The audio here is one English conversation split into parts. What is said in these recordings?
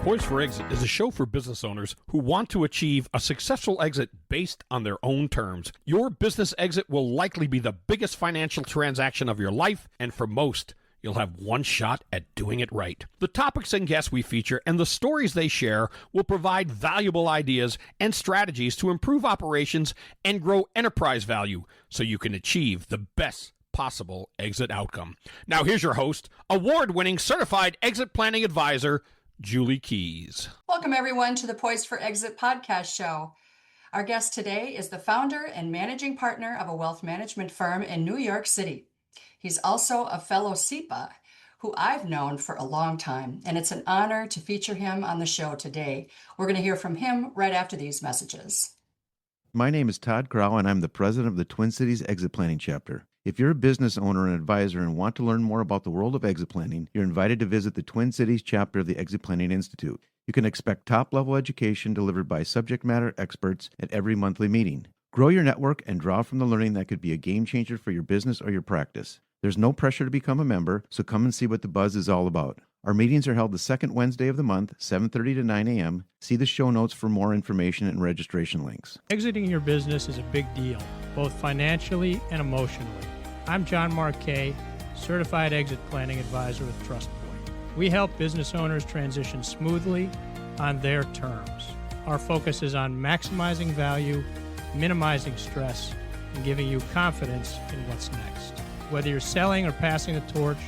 Poised for Exit is a show for business owners who want to achieve a successful exit based on their own terms. Your business exit will likely be the biggest financial transaction of your life, and for most, you'll have one shot at doing it right. The topics and guests we feature and the stories they share will provide valuable ideas and strategies to improve operations and grow enterprise value so you can achieve the best possible exit outcome. Now here's your host, award-winning certified exit planning advisor, Julie Keys. Welcome everyone to the Poised for Exit podcast show. Our guest today is the founder and managing partner of a wealth management firm in New York City. He's also a fellow SEPA who I've known for a long time, and it's an honor to feature him on the show today. We're going to hear from him right after these messages. My name is Todd Crow, and I'm the president of the Twin Cities Exit Planning Chapter. If you're a business owner and advisor and want to learn more about the world of exit planning, you're invited to visit the Twin Cities chapter of the Exit Planning Institute. You can expect top-level education delivered by subject matter experts at every monthly meeting. Grow your network and draw from the learning that could be a game changer for your business or your practice. There's no pressure to become a member, so come and see what the buzz is all about. Our meetings are held the second Wednesday of the month, 7:30 to 9 a.m. See the show notes for more information and registration links. Exiting your business is a big deal, both financially and emotionally. I'm John Mark Kay, Certified Exit Planning Advisor with TrustPoint. We help business owners transition smoothly on their terms. Our focus is on maximizing value, minimizing stress, and giving you confidence in what's next. Whether you're selling or passing the torch,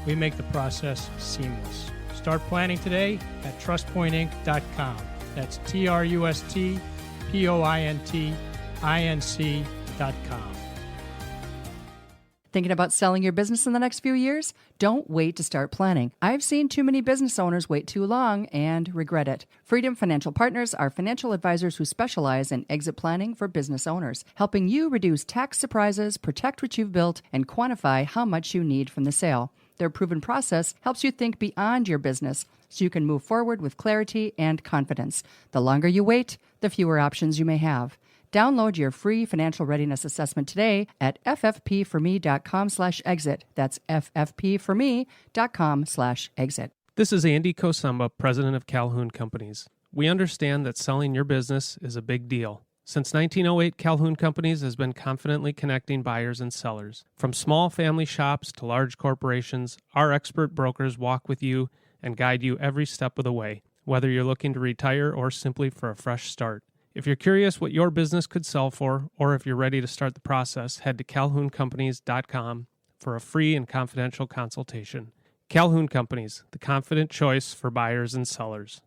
we make the process seamless. Start planning today at trustpointinc.com. That's trustpointinc.com. Thinking about selling your business in the next few years? Don't wait to start planning. I've seen too many business owners wait too long and regret it. Freedom Financial Partners are financial advisors who specialize in exit planning for business owners, helping you reduce tax surprises, protect what you've built, and quantify how much you need from the sale. Their proven process helps you think beyond your business so you can move forward with clarity and confidence. The longer you wait, the fewer options you may have. Download your free financial readiness assessment today at ffpforme.com/exit. That's ffpforme.com/exit. This is Andy Kosamba, president of Calhoun Companies. We understand that selling your business is a big deal. Since 1908, Calhoun Companies has been confidently connecting buyers and sellers. From small family shops to large corporations, our expert brokers walk with you and guide you every step of the way, whether you're looking to retire or simply for a fresh start. If you're curious what your business could sell for, or if you're ready to start the process, head to calhouncompanies.com for a free and confidential consultation. Calhoun Companies, the confident choice for buyers and sellers.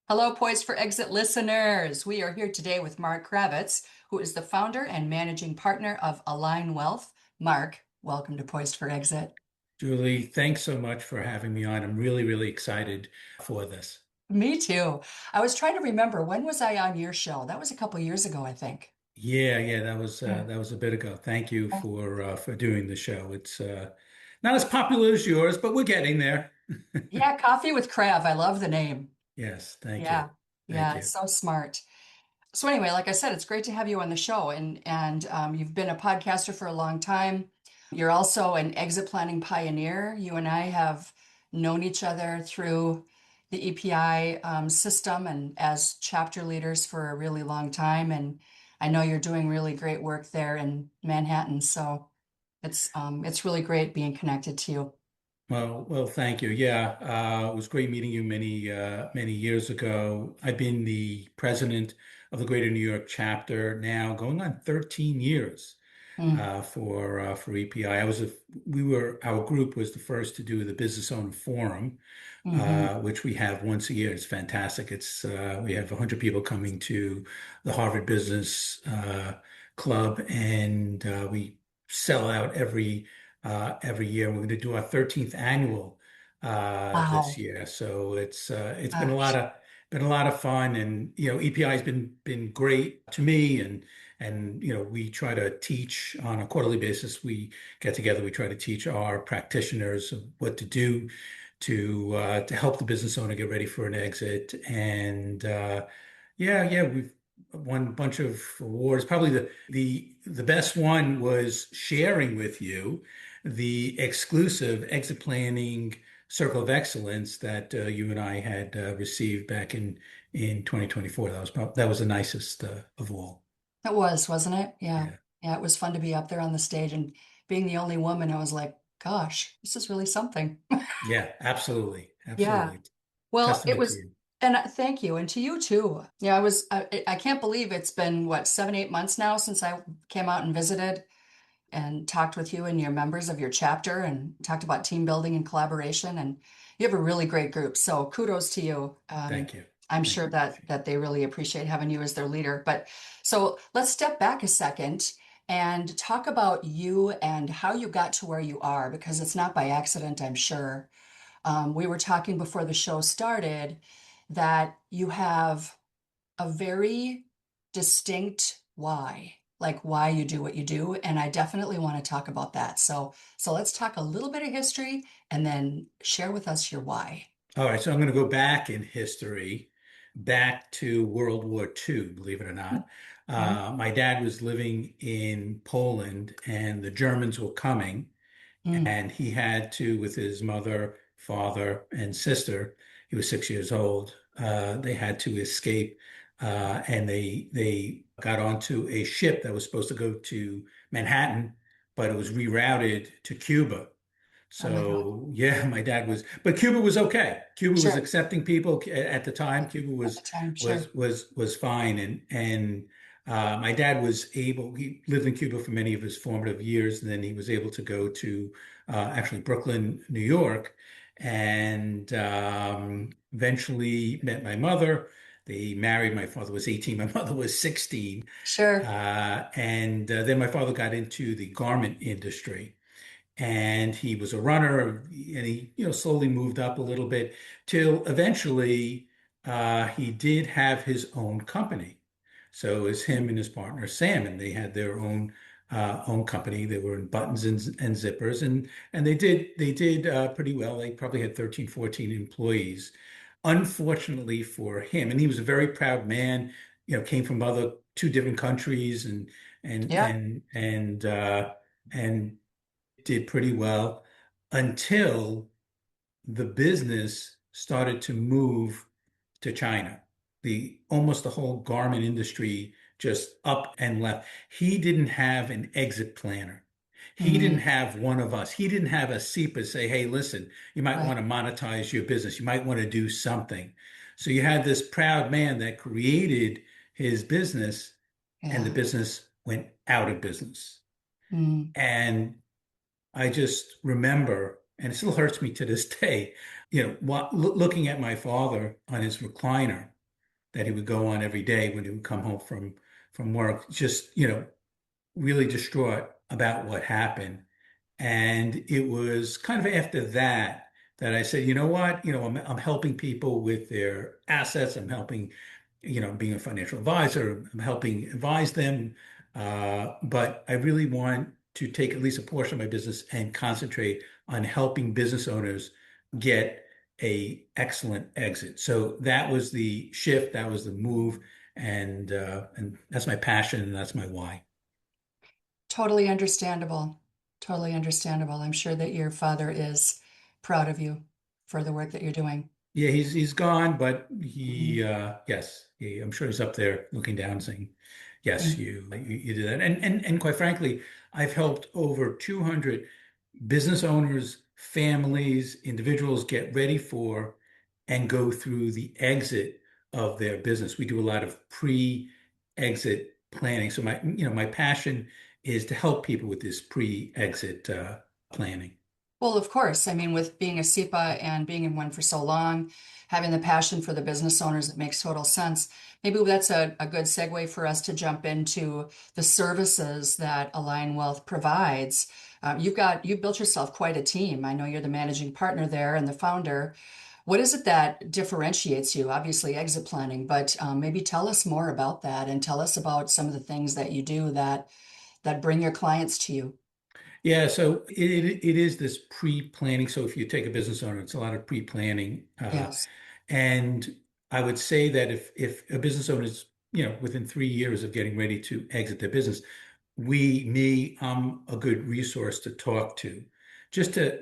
Hello, Poised for Exit listeners. We are here today with Mark Kravietz, who is the founder and managing partner of Aline Wealth. Mark, welcome to Poised for Exit. Julie, thanks so much for having me on. I'm really, really excited for this. Me too. I was trying to remember, when was I on your show? That was a couple years ago, I think. Yeah, that was a bit ago. Thank you for doing the show. It's not as popular as yours, but we're getting there. Yeah, Coffee with Krav. I love the name. Yes, thank you. Thank you. It's so smart. So anyway, like I said, it's great to have you on the show, and you've been a podcaster for a long time. You're also an exit planning pioneer. You and I have known each other through the EPI system and as chapter leaders for a really long time. And I know you're doing really great work there in Manhattan. So it's really great being connected to you. Well, thank you. Yeah, it was great meeting you many years ago. I've been the president of the Greater New York chapter now, going on 13 years for EPI. Our group was the first to do the Business Owner Forum, which we have once a year. It's fantastic. We have 100 people coming to the Harvard Business Club, and we sell out every year. We're going to do our 13th annual this year. So it's been a lot of fun, and EPI has been great to me, and we try to teach on a quarterly basis. We get together, we try to teach our practitioners what to do to help the business owner get ready for an exit. And we've won a bunch of awards. Probably the best one was sharing with you the exclusive exit planning Circle of Excellence that you and I had received back in 2024. That was the nicest of all. It was, wasn't it? Yeah. Yeah. Yeah, it was fun to be up there on the stage and being the only woman. I was like, gosh, this is really something. Yeah, absolutely. Yeah. Absolutely. Well, it Testament to was, you. and thank you, and to you too. Yeah, I can't believe it's been what, 7, 8 months now since I came out and visited and talked with you and your members of your chapter and talked about team building and collaboration. And you have a really great group. So kudos to you. Thank you. I'm Thank sure you. that they really appreciate having you as their leader. But so let's step back a second and talk about you and how you got to where you are, because it's not by accident, I'm sure. We were talking before the show started that you have a very distinct why, like why you do what you do, and I definitely want to talk about that. So let's talk a little bit of history and then share with us your why. All right, so I'm going to go back in history, back to World War II, believe it or not. Okay. My dad was living in Poland and the Germans were coming, Mm, and he had to, with his mother, father, and sister, he was 6 years old, they had to escape, and they got onto a ship that was supposed to go to Manhattan, but it was rerouted to Cuba. oh my God. So yeah, my dad was, but Cuba was okay. Cuba was Sure. accepting people at the time. Cuba At the time, was sure. was fine, and my dad was able. He lived in Cuba for many of his formative years, and then he was able to go to actually Brooklyn, New York, and eventually met my mother. They married. My father was 18. My mother was 16, Sure. and then my father got into the garment industry and he was a runner and he slowly moved up a little bit till eventually he did have his own company. So it was him and his partner Sam, and they had their own company. They were in buttons and zippers, and they did pretty well. They probably had 13, 14 employees. Unfortunately for him, and he was a very proud man, came from other two different countries and Yeah. and and uh and did pretty well until the business started to move to China. Almost the whole garment industry just up and left. He didn't have an exit planner. He didn't Mm, have one of us. He didn't have a SEPA say, hey, listen, you might right. want to monetize your business. You might want to do something. So you had this proud man that created his business, and the Yeah. business went out of business. Mm, And I just remember, and it still hurts me to this day, looking at my father on his recliner that he would go on every day when he would come home from work, just, really distraught about what happened. And it was kind of after that that I said, you know what? I'm helping people with their assets. I'm helping, being a financial advisor, I'm helping advise them. But I really want to take at least a portion of my business and concentrate on helping business owners get a excellent exit. So that was the shift, that was the move, and that's my passion and that's my why. totally understandable. Totally understandable. I'm sure that your father is proud of you for the work that you're doing. Yeah, he's gone, but Mhm. yes, I'm sure he's up there looking down saying, yes, Mm. you did that. And quite frankly, I've helped over 200 business owners, families, individuals get ready for and go through the exit of their business. We do a lot of pre-exit planning. So my passion is to help people with this pre-exit planning. Well, of course. I mean, with being a SEPA and being in one for so long, having the passion for the business owners, it makes total sense. Maybe that's a good segue for us to jump into the services that Align Wealth provides. You've built yourself quite a team. I know you're the managing partner there and the founder. What is it that differentiates you? Obviously, exit planning, but maybe tell us more about that and tell us about some of the things that you do that bring your clients to you. Yeah, so it is this pre-planning. So if you take a business owner, it's a lot of pre-planning. Yes. And I would say that if a business owner is, within 3 years of getting ready to exit their business, I'm a good resource to talk to just to,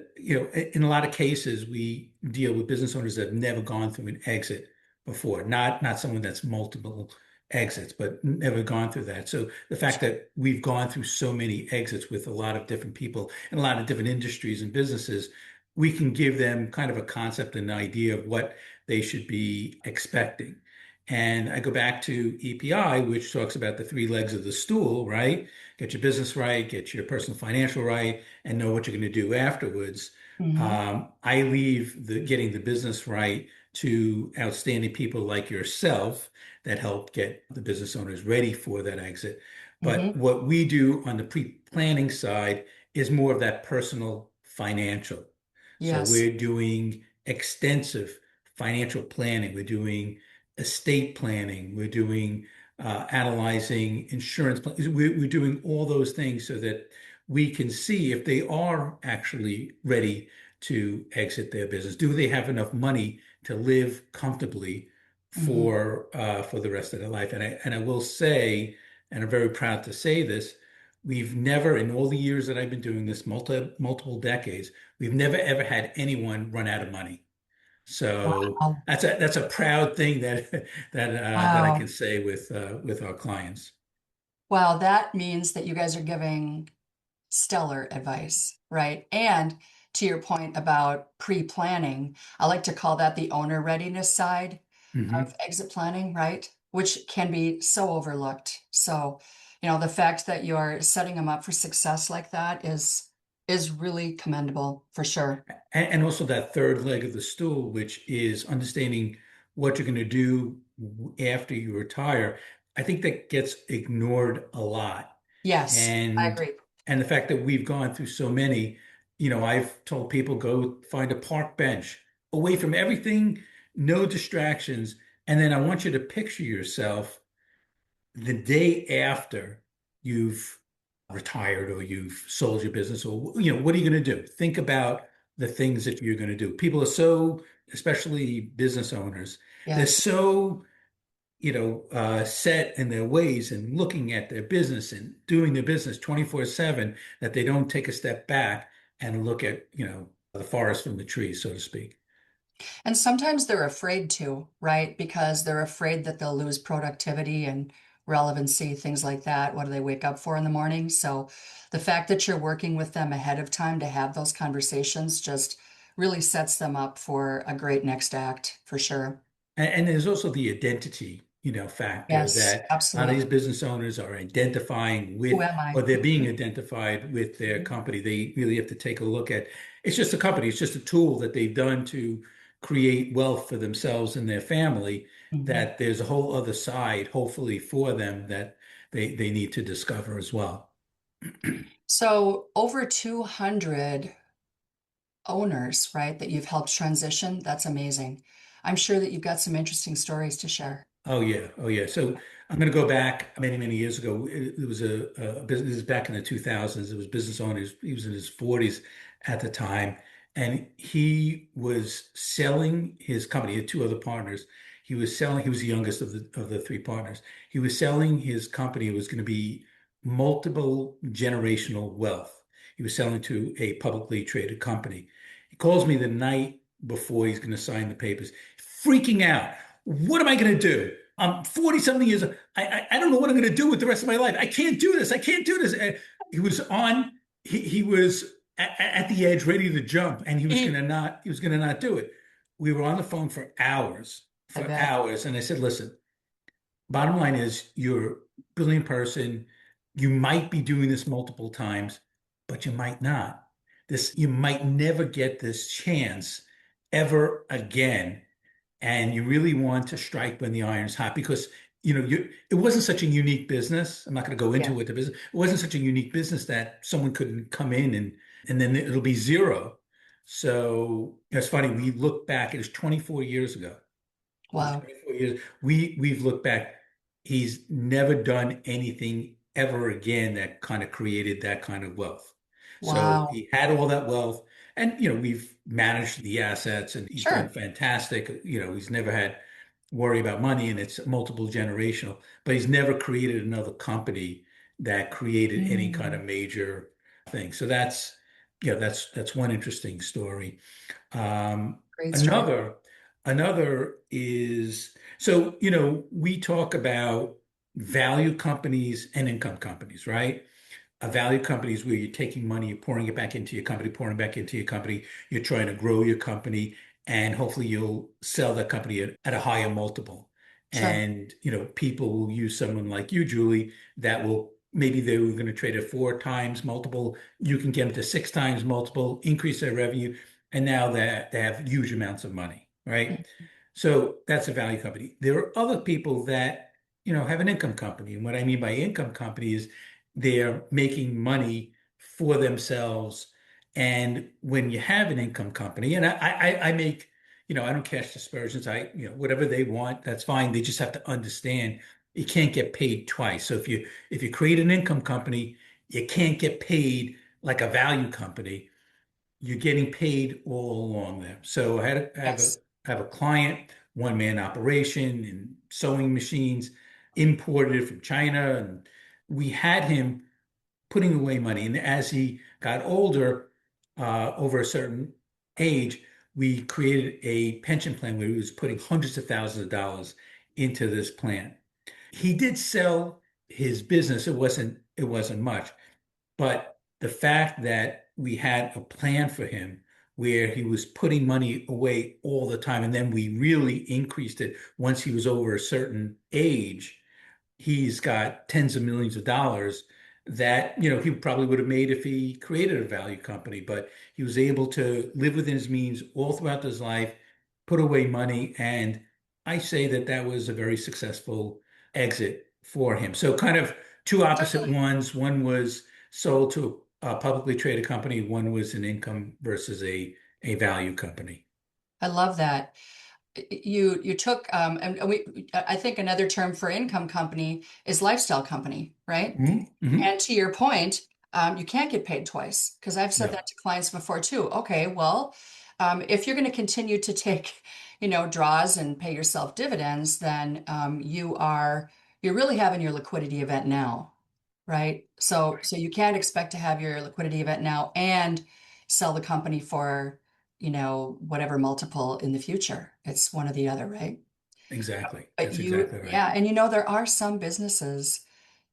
in a lot of cases, we deal with business owners that have never gone through an exit before, not someone that's multiple exits, but never gone through that. So the fact that we've gone through so many exits with a lot of different people in a lot of different industries and businesses, we can give them kind of a concept and an idea of what they should be expecting. And I go back to EPI, which talks about the three legs of the stool, right? Get your business right, get your personal financial right, and know what you're going to do afterwards. Hmm. I leave getting the business right to outstanding people like yourself that help get the business owners ready for that exit. But Hmm. what we do on the pre-planning side is more of that personal financial. So Yes. we're doing extensive financial planning. We're doing estate planning. We're doing analyzing insurance plans. We're doing all those things so that we can see if they are actually ready to exit their business. Do they have enough money to live comfortably Hmm. for the rest of their life? And I will say, and I'm very proud to say this, we've never, in all the years that I've been doing this, multiple decades, we've never ever had anyone run out of money. So Wow. that's a proud thing that I can Wow. say with our clients. Wow, that means that you guys are giving stellar advice, right? And to your point about pre-planning, I like to call that the owner readiness side of Hmm. exit planning, right? Which can be so overlooked. So, the fact that you're setting them up for success like that is really commendable for sure. And also that third leg of the stool, which is understanding what you're going to do after you retire. I think that gets ignored a lot. Yes, I And agree. and the fact that we've gone through so many, I've told people go find a park bench away from everything, no distractions, and then I want you to picture yourself the day after you've retired or you've sold your business or what are you going to do? Think about the things that you're going to do. People are so, especially business owners, they're Yes. so set in their ways and looking at their business and doing their business 24/7 that they don't take a step back and look at, the forest from the trees, so to speak. And sometimes they're afraid to, right? Because they're afraid that they'll lose productivity and relevancy, things like that. What do they wake up for in the morning? So the fact that you're working with them ahead of time to have those conversations just really sets them up for a great next act, for sure. And there's also the identity, factor Yes, that a lot of these absolutely. business owners are identifying Who with, am I? or they're being identified with their Mhm. company. They really have to take a look at, it's just a company, it's just a tool that they've done to create wealth for themselves and their family, Mhm. that there's a whole other side, hopefully for them, that they need to discover as well. So over 200 owners, right, that you've helped transition. That's amazing. I'm sure that you've got some interesting stories to share. Oh yeah, oh yeah. So I'm going to go back many, many years ago. It was a business, this is back in the 2000s. It was business owners. He was in his 40s at the time, and he was selling his company. He had two other partners. He was selling. He was the youngest of the three partners. He was selling his company. It was going to be multiple generational wealth. He was selling to a publicly traded company. He calls me the night before he's going to sign the papers, freaking out. What am I going to do? I'm 40 something years old. I don't know what I'm going to do with the rest of my life. I can't do this. I can't do this. And he was at the edge, ready to jump, and he was going to not do it. We were on the phone I for bet. hours. And I said, listen, bottom line is you're a brilliant person. You might be doing this multiple times, but you might not. You might never get this chance ever again, and you really want to strike when the iron's hot because it wasn't such a unique business. I'm not going to go into Yeah. what the business. It wasn't such a unique business that someone couldn't come in and then it'll be zero. So it's funny. We look back. It was 24 years ago. In Wow. 24 years, we've looked back. He's never done anything ever again that kind of created that kind of wealth. So Wow. he had all that wealth, and we've managed the assets, and he's done Sure. fantastic. He's never had worry about money, and it's multiple generational. But he's never created another company that created any kind Mm. of major thing. So that's Yeah, that's one interesting story. Um, Great story. another is, so, we talk about value companies and income companies, right? A value company is where you're taking money, you're pouring it back into your company, pouring back into your company. You're trying to grow your company, and hopefully you'll sell that company at a higher multiple. Sure. And, people will use someone like you, Julie, that will maybe they were going to trade at 4 times multiple. You can get them to 6 times multiple, increase their revenue, and now that they have huge amounts of money, right? So that's a value company. There are other people that, have an income company. And what I mean by income company is they're making money for themselves. And when you have an income company, and I make, I don't cast aspersions. Whatever they want, that's fine. They just have to understand you can't get paid twice. So if you create an income company, you can't get paid like a value company. You're getting paid all along there. So Yes. I have a client, one-man operation in sewing machines, imported from China, and we had him putting away money. And as he got older, over a certain age, we created a pension plan where he was putting hundreds of thousands of dollars into this plan. He did sell his business. It wasn't much, but the fact that we had a plan for him where he was putting money away all the time, and then we really increased it once he was over a certain age, he's got tens of millions of dollars that he probably would have made if he created a value company, but he was able to live within his means all throughout his life, put away money, and I say that that was a very successful exit for him. So kind of two opposite Certainly. ones. One was sold to a publicly traded company, one was an income versus a value company. I love that. You took and we I think another term for income company is lifestyle company, right? Hmm. Hmm. And to your point, you can't get paid twice because I've said No, that to clients before too. Okay, well, if you're going to continue to take, draws and pay yourself dividends, then you're really having your liquidity event now, right? So you can't expect to have your liquidity event now and sell the company for, whatever multiple in the future. It's one or the other, right? exactly. But That's exactly right. yeah, and there are some businesses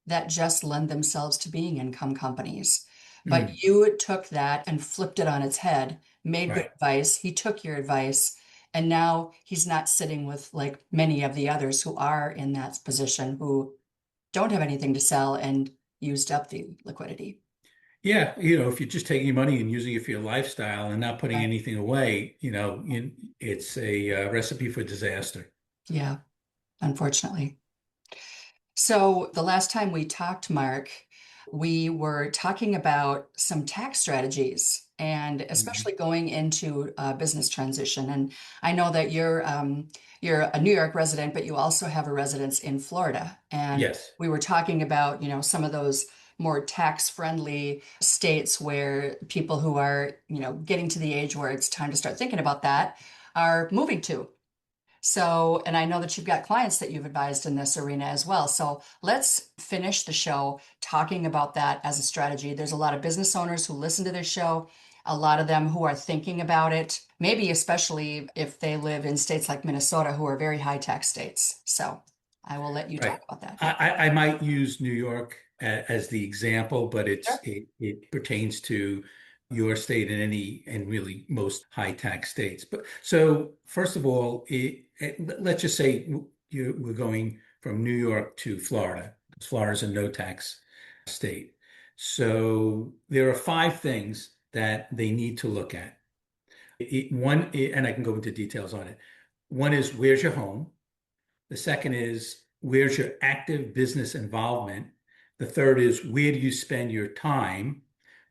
that just lend themselves to being income companies. But Mm, you took that and flipped it on its head, made good right. advice. He took your advice, and now he's not sitting with like many of the others who are in that position who don't have anything to sell and used up the liquidity. Yeah, if you're just taking your money and using it for your lifestyle and not putting Right. anything away, it's a recipe for disaster. Yeah, unfortunately. So the last time we talked, Mark, we were talking about some tax strategies and Mhm. especially going into business transition. And I know that you're a New York resident, but you also have a residence in Florida. And Yes, we were talking about, some of those more tax-friendly states where people who are, getting to the age where it's time to start thinking about that are moving to. So, and I know that you've got clients that you've advised in this arena as well. So let's finish the show talking about that as a strategy. There's a lot of business owners who listen to this show, a lot of them who are thinking about it, maybe especially if they live in states like Minnesota, who are very high tax states. So I will let you talk right. about that. I might use New York as the example, but Sure. it pertains to your state and and really most high tax states. But so first of all, let's just say we're going from New York to Florida. Florida's a no tax state. So there are 5 things that they need to look at. And I can go into details on it. One is where's your home? The second is where's your active business involvement? The third is where do you spend your time?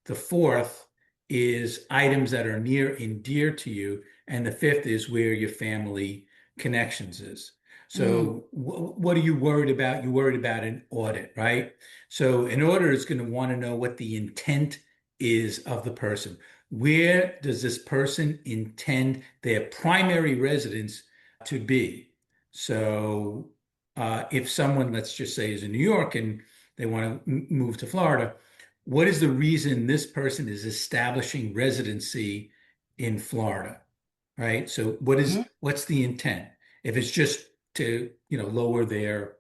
The fourth is items that are near and dear to you. And the fifth is where your family connections is. Mm, So, what are you worried about? You're worried about an audit, right? So, an auditor is going to want to know what the intent is of the person. Where does this person intend their primary residence to be? So if someone, let's just say, is in New York and they want to move to Florida, what is the reason this person is establishing residency in Florida, right? So Mhm. what's the intent? If it's just to, lower their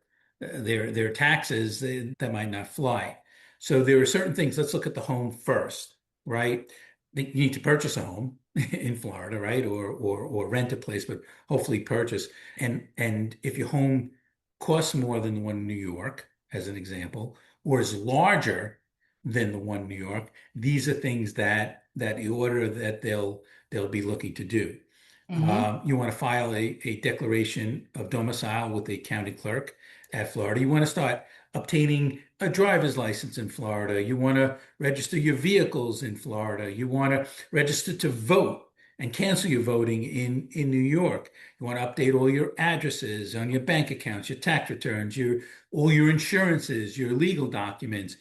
taxes, that might not fly. So there are certain things. Let's look at the home first, right? You need to purchase a home in Florida, right? Or rent a place, but hopefully purchase. And if your home costs more than the one in New York, as an example, or is larger than the one in New York, these are things that the order that they'll be looking to do. Hmm. You want to file a declaration of domicile with the county clerk at Florida. You want to start obtaining a driver's license in Florida. You want to register your vehicles in Florida. You want to register to vote and cancel your voting in New York. You want to update all your addresses on your bank accounts, your tax returns, all your insurances, your legal documents.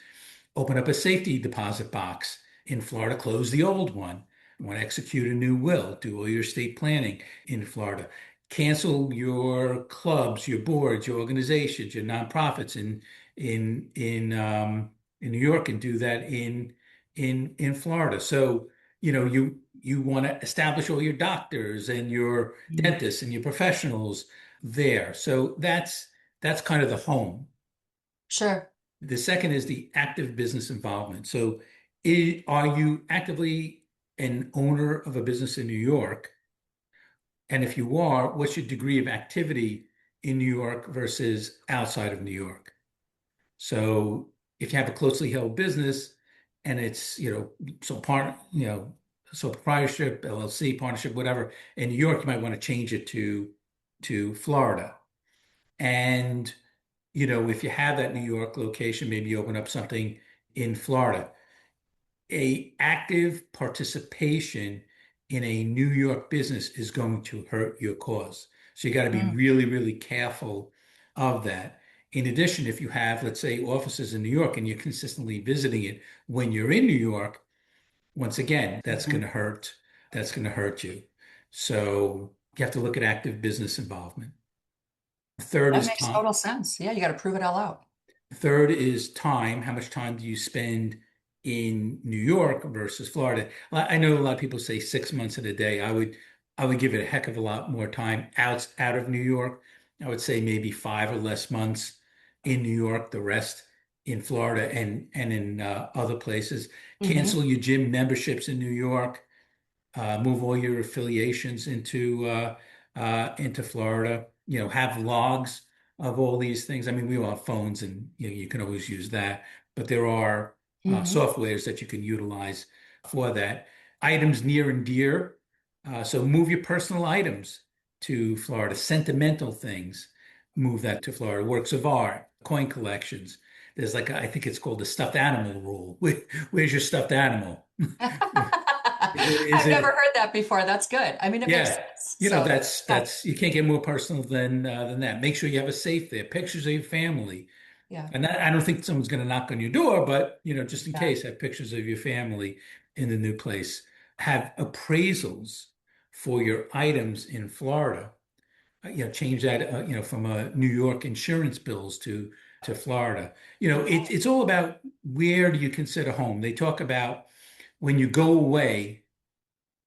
Open up a safety deposit box in Florida, close the old one. You want to execute a new will, do all your estate planning in Florida. Cancel your clubs, your boards, your organizations, your nonprofits in New York, and do that in Florida. So, you want to establish all your doctors and your dentists and your professionals there. So that's kind of the home. Sure. The second is the active business involvement. So, are you actively an owner of a business in New York? And if you are, what's your degree of activity in New York versus outside of New York? So, if you have a closely held business and it's, so proprietorship, LLC, partnership, whatever, in New York, you might want to change it to Florida. And if you have that New York location, maybe you open up something in Florida. A active participation in a New York business is going to hurt your cause. So you got to be Mm. really, really careful of that. In addition, if you have, let's say, offices in New York and you're consistently visiting it when you're in New York, once again, that's going Mhm. to hurt. That's going to hurt you. So you have to look at active business involvement. Third That is makes time. total sense. Yeah, you got to prove it all out. Third is time. How much time do you spend in New York versus Florida? I know a lot of people say 6 months in a day. I would give it a heck of a lot more time out of New York. I would say maybe 5 or less months in New York, the rest in Florida and in other places. Hmm. Cancel your gym memberships in New York. Move all your affiliations into Florida. Have logs of all these things. I mean, we all have phones, and you can always use that. But there are Hmm. softwares that you can utilize for that. Items near and dear. So move your personal items to Florida. Sentimental things, move that to Florida. Works of art, coin collections. There's I think it's called the stuffed animal rule. Where's your stuffed animal? Is I've never it? heard that before. That's good. I mean, it makes Yeah, sense. So, yeah, that's you can't get more personal than that. Make sure you have a safe there, pictures of your family, yeah, and I don't think someone's going to knock on your door, but just in yeah. case, have pictures of your family in the new place. Have appraisals for your items in Florida. Change that from New York insurance bills to Florida. It's all about where do you consider home. They talk about when you go away,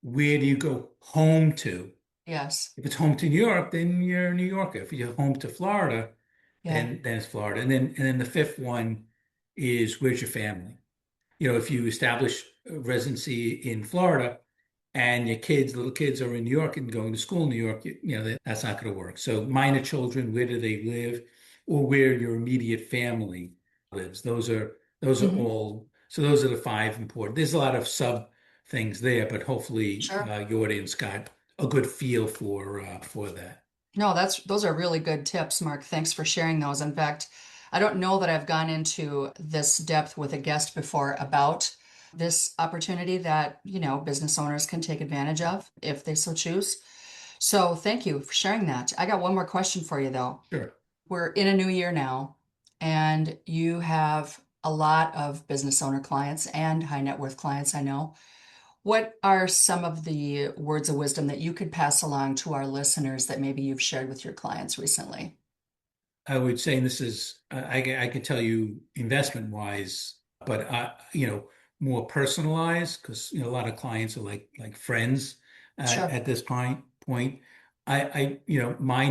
where do you go home to? Yes. If it's home to New York, then you're a New Yorker. If you're home to Florida, Yeah. then it's Florida. And then the fifth one is where's your family? If you establish a residency in Florida and your little kids are in New York and going to school in New York, that's not going to work. So minor children, where do they live, or where your immediate family lives? Those are Hmm. all. So those are the five important. There's a lot of sub things there, but hopefully Sure. your audience got a good feel for that. No, those are really good tips, Mark. Thanks for sharing those. In fact, I don't know that I've gone into this depth with a guest before about this opportunity that, business owners can take advantage of if they so choose. So thank you for sharing that. I got one more question for you though. Sure. We're in a new year now, and you have a lot of business owner clients and high net worth clients, I know. What are some of the words of wisdom that you could pass along to our listeners that maybe you've shared with your clients recently? I would say, and this is, I can tell you investment wise, but more personalized because a lot of clients are like friends Sure. at this point. Mine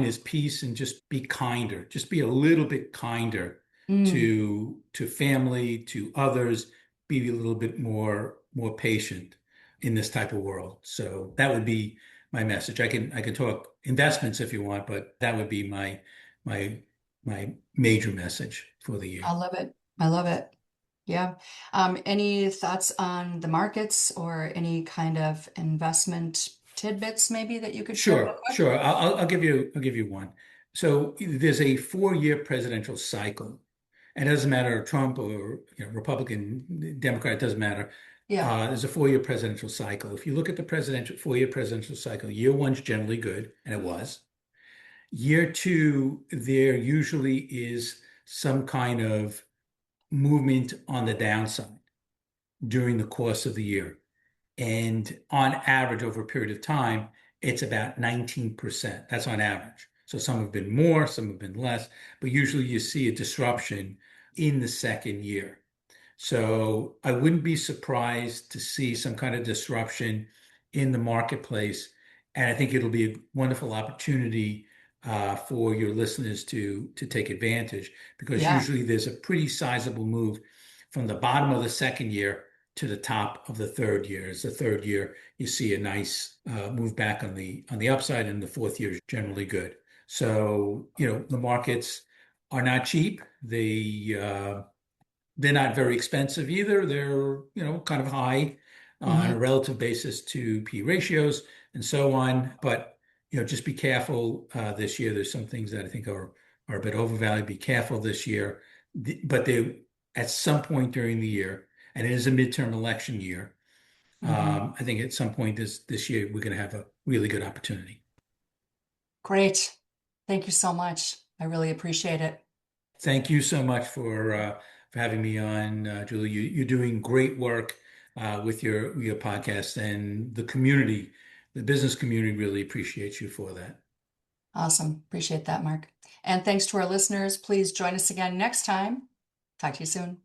is peace and just be kinder, just be a little bit kinder Mm, to family, to others, be a little bit more patient in this type of world. So that would be my message. I can talk investments if you want, but that would be my my major message for the year. I love it. I love it. Yeah. Any thoughts on the markets or any kind of investment tidbits maybe that you could share real Sure, quick? sure. I'll give you one. So there's a 4-year presidential cycle, and it doesn't matter Trump or Republican, Democrat, it doesn't matter. Yeah. There's a 4-year presidential cycle. If you look at the 4-year presidential cycle, year one's generally good, and it was. Year two, there usually is some kind of movement on the downside during the course of the year. And on average, over a period of time, it's about 19%. That's on average. So some have been more, some have been less, but usually you see a disruption in the second year. So I wouldn't be surprised to see some kind of disruption in the marketplace. And I think it'll be a wonderful opportunity for your listeners to take advantage because Yeah. usually there's a pretty sizable move from the bottom of the second year to the top of the third year. As the third year, you see a nice move back on the upside, and the fourth year is generally good. So, the markets are not cheap. They're not very expensive either. They're, kind of high on a Hmm. relative basis to P ratios and so on. But, just be careful this year. There's some things that I think are a bit overvalued. Be careful this year. But they, at some point during the year, and it is a midterm election year, Hmm. I think at some point this year, we're going to have a really good opportunity. Great. Thank you so much. I really appreciate it. Thank you so much for having me on, Julie. You're doing great work with your podcast, and the business community really appreciates you for that. Awesome. Appreciate that, Mark. And thanks to our listeners. Please join us again next time. Talk to you soon.